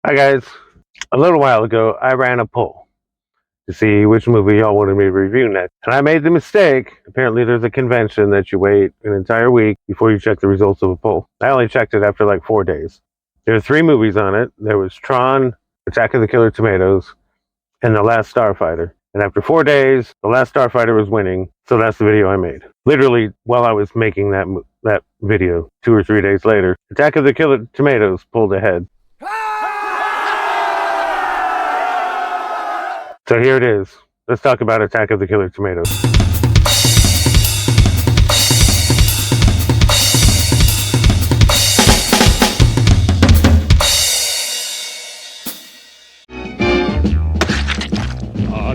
Hi guys. A little while ago, I ran a poll to see which movie y'all wanted me to review next. And I made the mistake. Apparently there's a convention that you wait an entire week before you check the results of a poll. I only checked it after like 4 days. There were 3 movies on it. There was Tron, Attack of the Killer Tomatoes, and The Last Starfighter. And after 4 days, The Last Starfighter was winning, so that's the video I made. Literally, while I was making that video, 2 or 3 days later, Attack of the Killer Tomatoes pulled ahead. So here it is. Let's talk about Attack of the Killer Tomatoes.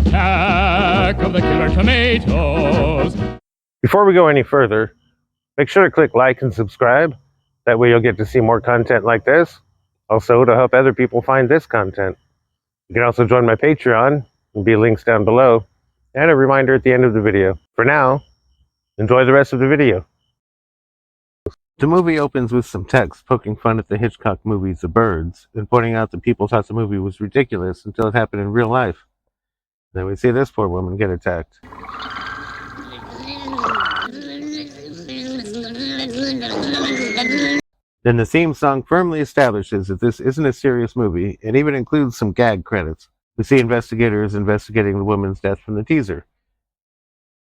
Attack of the Killer Tomatoes. Before we go any further, make sure to click like and subscribe. That way you'll get to see more content like this. Also, to help other people find this content. You can also join my Patreon. There'll be links down below. And a reminder at the end of the video. For now, enjoy the rest of the video. The movie opens with some text poking fun at the Hitchcock movie The Birds and pointing out that people thought the movie was ridiculous until it happened in real life. Then we see this poor woman get attacked. Then the theme song firmly establishes that this isn't a serious movie and even includes some gag credits. We see investigators investigating the woman's death from the teaser.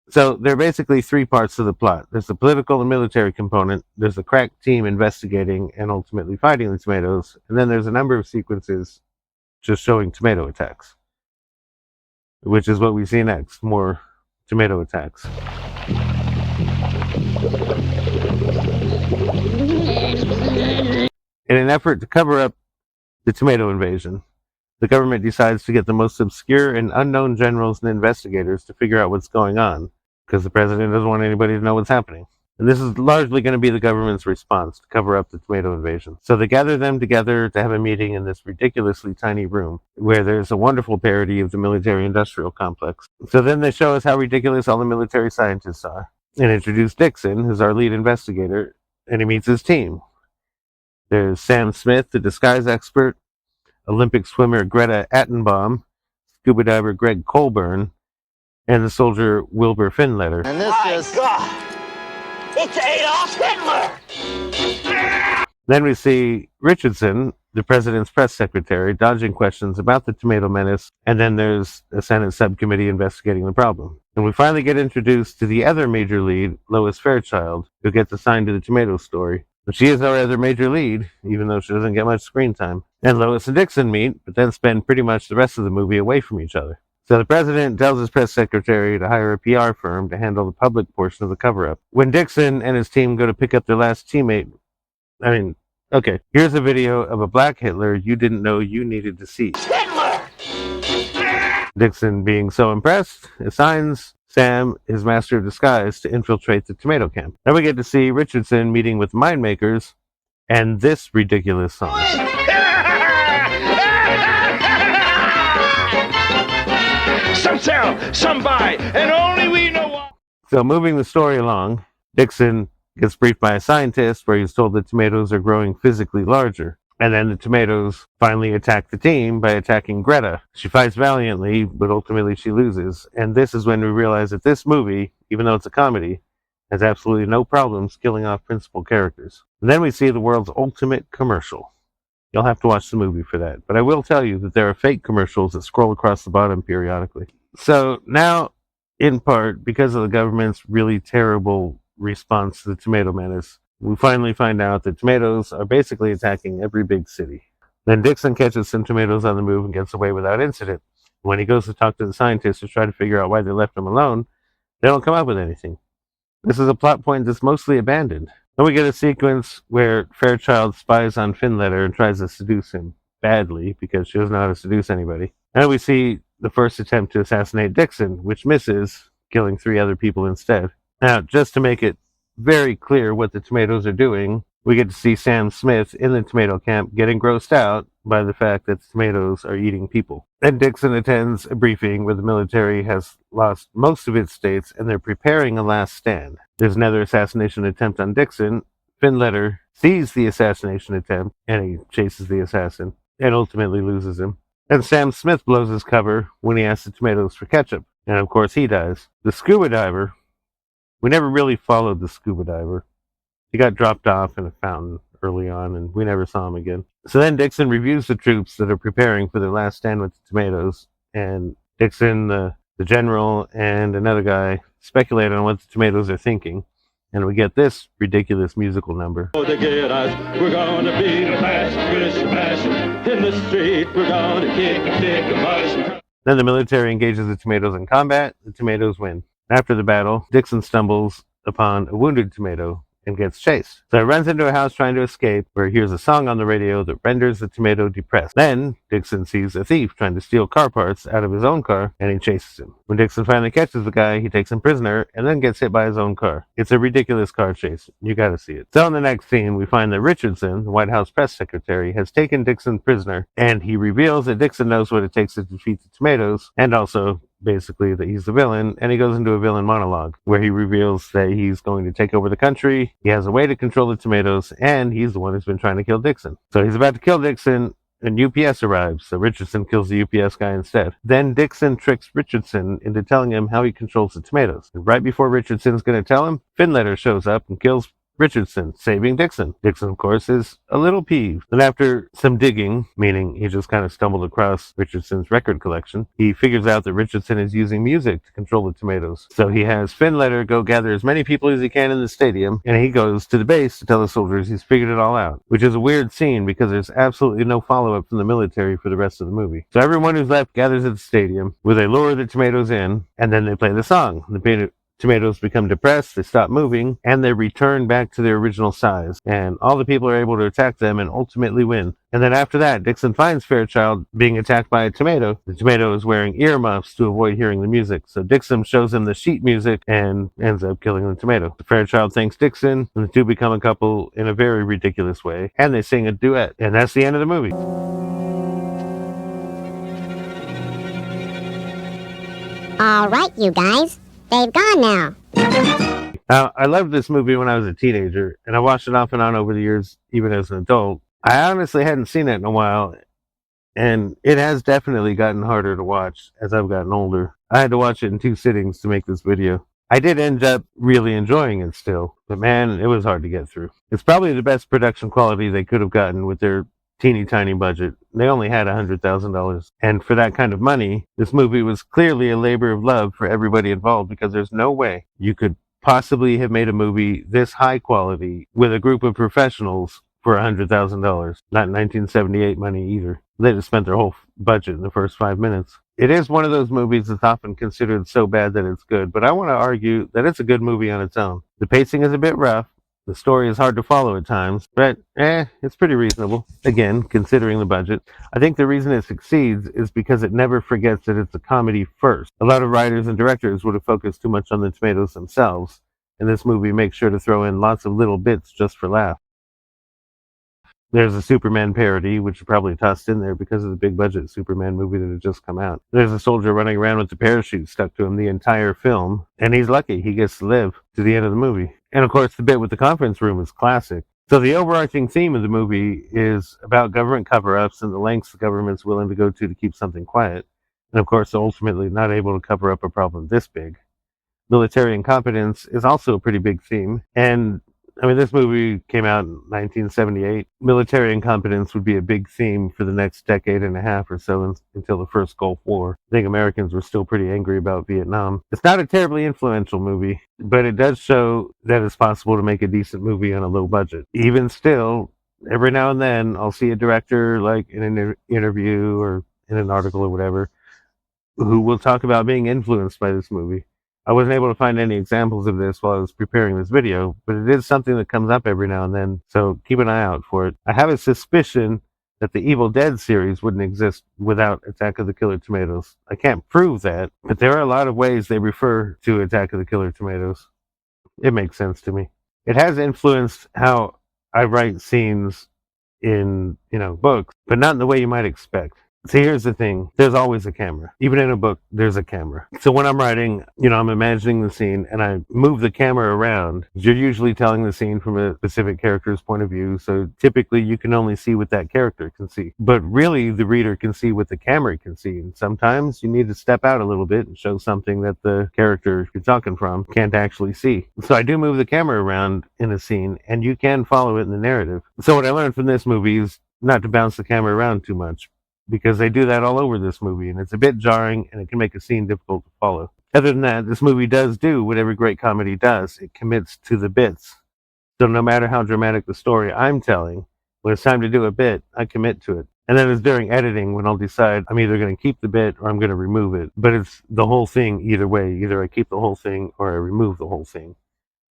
So there are basically 3 parts to the plot. There's the political and military component, there's the crack team investigating and ultimately fighting the tomatoes, and then there's a number of sequences just showing tomato attacks. Which is what we see next, more tomato attacks. In an effort to cover up the tomato invasion, the government decides to get the most obscure and unknown generals and investigators to figure out what's going on, because the president doesn't want anybody to know what's happening. And this is largely going to be the government's response to cover up the tomato invasion. So they gather them together to have a meeting in this ridiculously tiny room, where there's a wonderful parody of the military-industrial complex. So then they show us how ridiculous all the military scientists are, and introduce Dixon, who's our lead investigator, and he meets his team. There's Sam Smith, the disguise expert, Olympic swimmer Greta Attenbaum, scuba diver Greg Colburn, and the soldier Wilbur Finletter. And this is... God! It's Adolf Hitler! Then we see Richardson, the president's press secretary, dodging questions about the tomato menace, and then there's a Senate subcommittee investigating the problem. And we finally get introduced to the other major lead, Lois Fairchild, who gets assigned to the tomato story. But she is our other major lead, even though she doesn't get much screen time. And Lois and Dixon meet, but then spend pretty much the rest of the movie away from each other. So the president tells his press secretary to hire a PR firm to handle the public portion of the cover-up. When Dixon and his team go to pick up their last teammate, okay, here's a video of a black Hitler you didn't know you needed to see. Hitler! Dixon, being so impressed, assigns Sam, his master of disguise, to infiltrate the tomato camp. Then we get to see Richardson meeting with mind makers and this ridiculous song. Some sell, some buy, and only we know what. So moving the story along, Dixon gets briefed by a scientist where he's told that tomatoes are growing physically larger. And then the tomatoes finally attack the team by attacking Greta. She fights valiantly, but ultimately she loses. And this is when we realize that this movie, even though it's a comedy, has absolutely no problems killing off principal characters. And then we see the world's ultimate commercial. You'll have to watch the movie for that. But I will tell you that there are fake commercials that scroll across the bottom periodically. So now, in part, because of the government's really terrible response to the tomato menace, we finally find out that tomatoes are basically attacking every big city. Then Dixon catches some tomatoes on the move and gets away without incident. When he goes to talk to the scientists to try to figure out why they left him alone, they don't come up with anything. This is a plot point that's mostly abandoned. Then we get a sequence where Fairchild spies on Finletter and tries to seduce him badly because she doesn't know how to seduce anybody. And we see the first attempt to assassinate Dixon, which misses, killing 3 other people instead. Now, just to make it very clear what the tomatoes are doing, we get to see Sam Smith in the tomato camp getting grossed out by the fact that the tomatoes are eating people. Then Dixon attends a briefing where the military has lost most of its states and they're preparing a last stand. There's another assassination attempt on Dixon. Finletter sees the assassination attempt and he chases the assassin. and ultimately loses him. And Sam Smith blows his cover when he asks the tomatoes for ketchup. And of course he dies. The scuba diver, we never really followed the scuba diver. He got dropped off in a fountain early on, and we never saw him again. So then Dixon reviews the troops that are preparing for their last stand with the tomatoes, and Dixon, the general, and another guy speculate on what the tomatoes are thinking. And we get this ridiculous musical number. To get us, we're gonna beat a bash, bish, bash. In the street, we're gonna kick a stick of mush. Then the military engages the tomatoes in combat. The tomatoes win. After the battle, Dixon stumbles upon a wounded tomato and gets chased. So he runs into a house trying to escape, where he hears a song on the radio that renders the tomato depressed. Then Dixon sees a thief trying to steal car parts out of his own car, and he chases him. When Dixon finally catches the guy, he takes him prisoner and then gets hit by his own car. It's a ridiculous car chase. You gotta see it. So in the next scene, we find that Richardson, the White House press secretary, has taken Dixon prisoner, and he reveals that Dixon knows what it takes to defeat the tomatoes, and also basically that he's the villain, and he goes into a villain monologue where he reveals that he's going to take over the country, he has a way to control the tomatoes, and he's the one who's been trying to kill Dixon. So he's about to kill Dixon, and UPS arrives, so Richardson kills the UPS guy instead. Then Dixon tricks Richardson into telling him how he controls the tomatoes. And right before Richardson's going to tell him, Finletter shows up and kills Richardson, saving Dixon. Dixon, of course, is a little peeved. And after some digging, meaning he just kind of stumbled across Richardson's record collection, he figures out that Richardson is using music to control the tomatoes. So he has Finletter go gather as many people as he can in the stadium, and he goes to the base to tell the soldiers he's figured it all out, which is a weird scene because there's absolutely no follow-up from the military for the rest of the movie. So everyone who's left gathers at the stadium, where they lure the tomatoes in, and then they play the song. The tomatoes become depressed, they stop moving, and they return back to their original size. And all the people are able to attack them and ultimately win. And then after that, Dixon finds Fairchild being attacked by a tomato. The tomato is wearing earmuffs to avoid hearing the music. So Dixon shows him the sheet music and ends up killing the tomato. Fairchild thanks Dixon, and the two become a couple in a very ridiculous way. And they sing a duet. And that's the end of the movie. All right, you guys. They've gone now. Now, I loved this movie when I was a teenager, and I watched it off and on over the years, even as an adult. I honestly hadn't seen it in a while, and it has definitely gotten harder to watch as I've gotten older. I had to watch it in 2 sittings to make this video. I did end up really enjoying it still, but man, it was hard to get through. It's probably the best production quality they could have gotten with their teeny tiny budget. They only had $100,000. And for that kind of money, this movie was clearly a labor of love for everybody involved, because there's no way you could possibly have made a movie this high quality with a group of professionals for $100,000. Not 1978 money either. They just spent their whole budget in the first 5 minutes. It is one of those movies that's often considered so bad that it's good, but I want to argue that it's a good movie on its own. The pacing is a bit rough. The story is hard to follow at times, but it's pretty reasonable. Again, considering the budget. I think the reason it succeeds is because it never forgets that it's a comedy first. A lot of writers and directors would have focused too much on the tomatoes themselves, and this movie makes sure to throw in lots of little bits just for laughs. There's a Superman parody, which is probably tossed in there because of the big budget Superman movie that had just come out. There's a soldier running around with the parachute stuck to him the entire film, and he's lucky he gets to live to the end of the movie. And of course, the bit with the conference room is classic. So the overarching theme of the movie is about government cover-ups and the lengths the government's willing to go to keep something quiet. And of course, ultimately not able to cover up a problem this big. Military incompetence is also a pretty big theme, and I mean, this movie came out in 1978. Military incompetence would be a big theme for the next decade and a half or so until the first Gulf War. I think Americans were still pretty angry about Vietnam. It's not a terribly influential movie, but it does show that it's possible to make a decent movie on a low budget. Even still, every now and then, I'll see a director, like in an interview or in an article or whatever, who will talk about being influenced by this movie. I wasn't able to find any examples of this while I was preparing this video, but it is something that comes up every now and then, so keep an eye out for it. I have a suspicion that the Evil Dead series wouldn't exist without Attack of the Killer Tomatoes. I can't prove that, but there are a lot of ways they refer to Attack of the Killer Tomatoes. It makes sense to me. It has influenced how I write scenes in, books, but not in the way you might expect. See, here's the thing. There's always a camera. Even in a book, there's a camera. So when I'm writing, I'm imagining the scene and I move the camera around. You're usually telling the scene from a specific character's point of view. So typically you can only see what that character can see. But really, the reader can see what the camera can see. And sometimes you need to step out a little bit and show something that the character you're talking from can't actually see. So I do move the camera around in a scene and you can follow it in the narrative. So what I learned from this movie is not to bounce the camera around too much, because they do that all over this movie, and it's a bit jarring, and it can make a scene difficult to follow. Other than that, this movie does do what every great comedy does. It commits to the bits. So no matter how dramatic the story I'm telling, when it's time to do a bit, I commit to it. And then it's during editing when I'll decide I'm either going to keep the bit or I'm going to remove it. But it's the whole thing either way. Either I keep the whole thing or I remove the whole thing.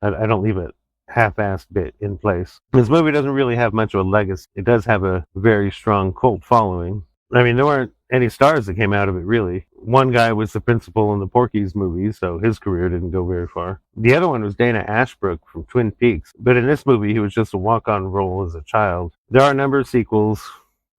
I don't leave it half-assed bit in place. This movie doesn't really have much of a legacy. It does have a very strong cult following. I mean, there weren't any stars that came out of it, really. One guy was the principal in the Porky's movies, so his career didn't go very far. The other one was Dana Ashbrook from Twin Peaks, but in this movie, he was just a walk-on role as a child. There are a number of sequels.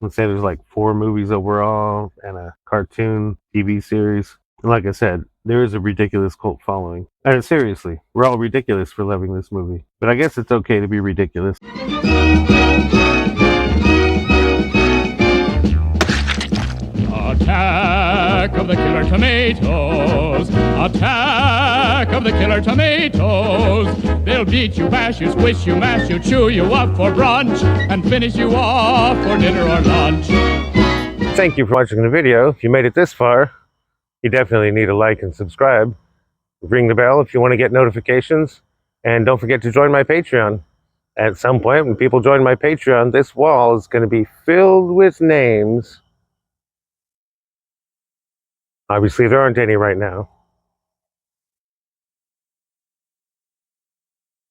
Let's say there's like 4 movies overall and a cartoon TV series. And like I said, there is a ridiculous cult following. And seriously, we're all ridiculous for loving this movie. But I guess it's okay to be ridiculous. Attack of the Killer Tomatoes! Attack of the Killer Tomatoes! They'll beat you, bash you, squish you, mash you, chew you up for brunch, and finish you off for dinner or lunch. Thank you for watching the video. If you made it this far, you definitely need to like and subscribe. Ring the bell if you want to get notifications. And don't forget to join my Patreon. At some point, when people join my Patreon, this wall is going to be filled with names. Obviously, there aren't any right now.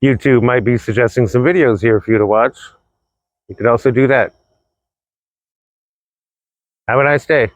YouTube might be suggesting some videos here for you to watch. You could also do that. Have a nice day.